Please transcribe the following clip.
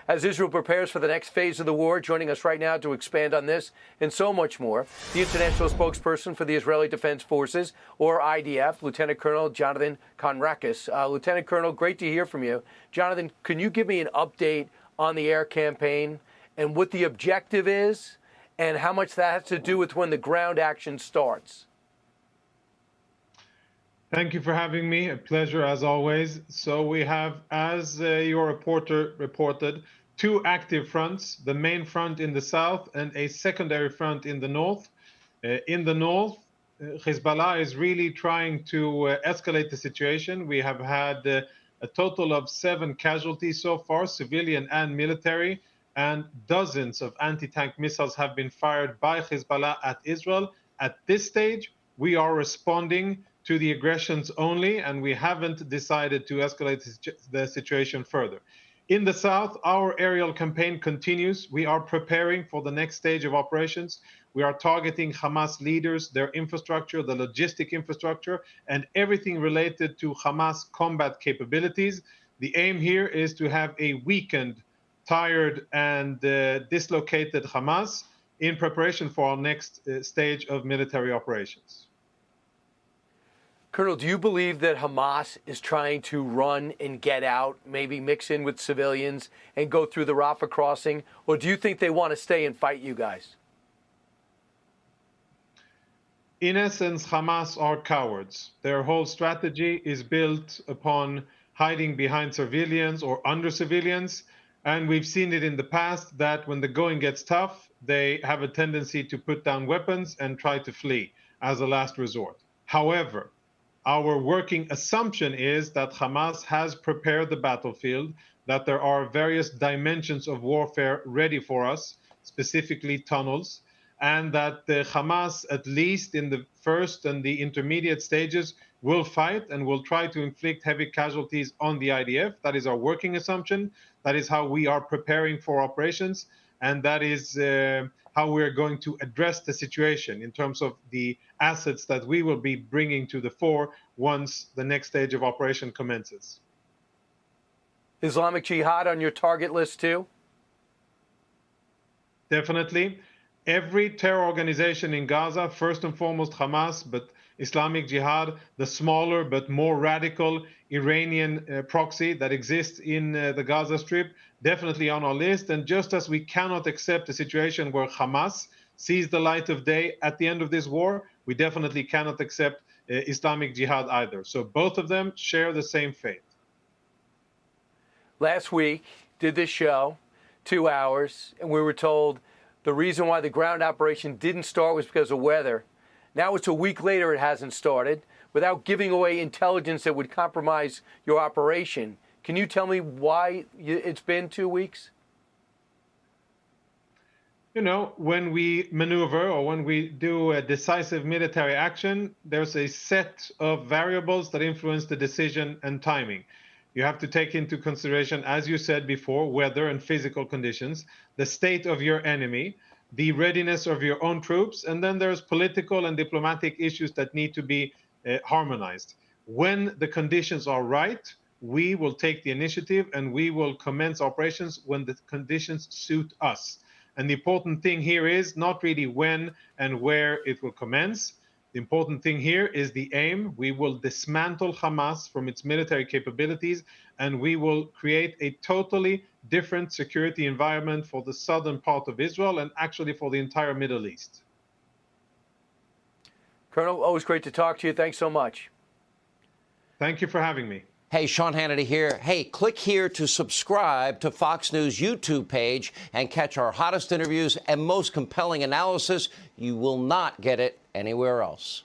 as Israel prepares for the next phase of the war. Joining us right now to expand on this and so much more, the international spokesperson for the Israeli Defense Forces, or IDF, Lieutenant Colonel Jonathan Conrakis. Lieutenant Colonel, great to hear from you. Jonathan, can you give me an update on the air campaign and what the objective is and how much that has to do with when the ground action starts? Thank you for having me. A pleasure as always. So we have, as your reporter reported, two active fronts, the main front in the south and a secondary front in the north. In the north, Hezbollah is really trying to escalate the situation. We have had a total of 7 casualties so far, civilian and military, and dozens of anti-tank missiles have been fired by Hezbollah at Israel. At this stage, we are responding to the aggressions only, and we haven't decided to escalate the situation further. In the south, our aerial campaign continues. We are preparing for the next stage of operations. We are targeting Hamas leaders, their infrastructure, the logistic infrastructure, and everything related to Hamas combat capabilities. The aim here is to have a weakened, tired, and dislocated Hamas in preparation for our next stage of military operations. Colonel, do you believe that Hamas is trying to run and get out, maybe mix in with civilians and go through the Rafah crossing? Or do you think they want to stay and fight you guys? In essence, Hamas are cowards. Their whole strategy is built upon hiding behind civilians or under civilians. And we've seen it in the past that when the going gets tough, they have a tendency to put down weapons and try to flee as a last resort. However, our working assumption is that Hamas has prepared the battlefield, that there are various dimensions of warfare ready for us, specifically tunnels, and that the Hamas, at least in the first and the intermediate stages, will fight and will try to inflict heavy casualties on the IDF. That is our working assumption. That is how we are preparing for operations, and that is how we're going to address the situation in terms of the assets that we will be bringing to the fore once the next stage of operation commences. Islamic Jihad on your target list too? Definitely. Every terror organization in Gaza, first and foremost Hamas, but Islamic Jihad, the smaller but more radical Iranian proxy that exists in the Gaza Strip, definitely on our list. And just as we cannot accept a situation where Hamas sees the light of day at the end of this war, we definitely cannot accept Islamic Jihad either. So both of them share the same fate. Last week, did this show, 2 hours, and we were told the reason why the ground operation didn't start was because of weather. Now it's a week later, it hasn't started, without giving away intelligence that would compromise your operation. Can you tell me why it's been 2 weeks? You know, when we maneuver or when we do a decisive military action, there's a set of variables that influence the decision and timing. You have to take into consideration, as you said before, weather and physical conditions, the state of your enemy, the readiness of your own troops, and then there's political and diplomatic issues that need to be harmonized. When the conditions are right, we will take the initiative and we will commence operations when the conditions suit us. And the important thing here is not really when and where it will commence. The important thing here is the aim. We will dismantle Hamas from its military capabilities, and we will create a totally different security environment for the southern part of Israel and actually for the entire Middle East. Colonel, always great to talk to you. Thanks so much. Thank you for having me. Hey, Sean Hannity here. Hey, click here to subscribe to Fox News YouTube page and catch our hottest interviews and most compelling analysis. You will not get it anywhere else.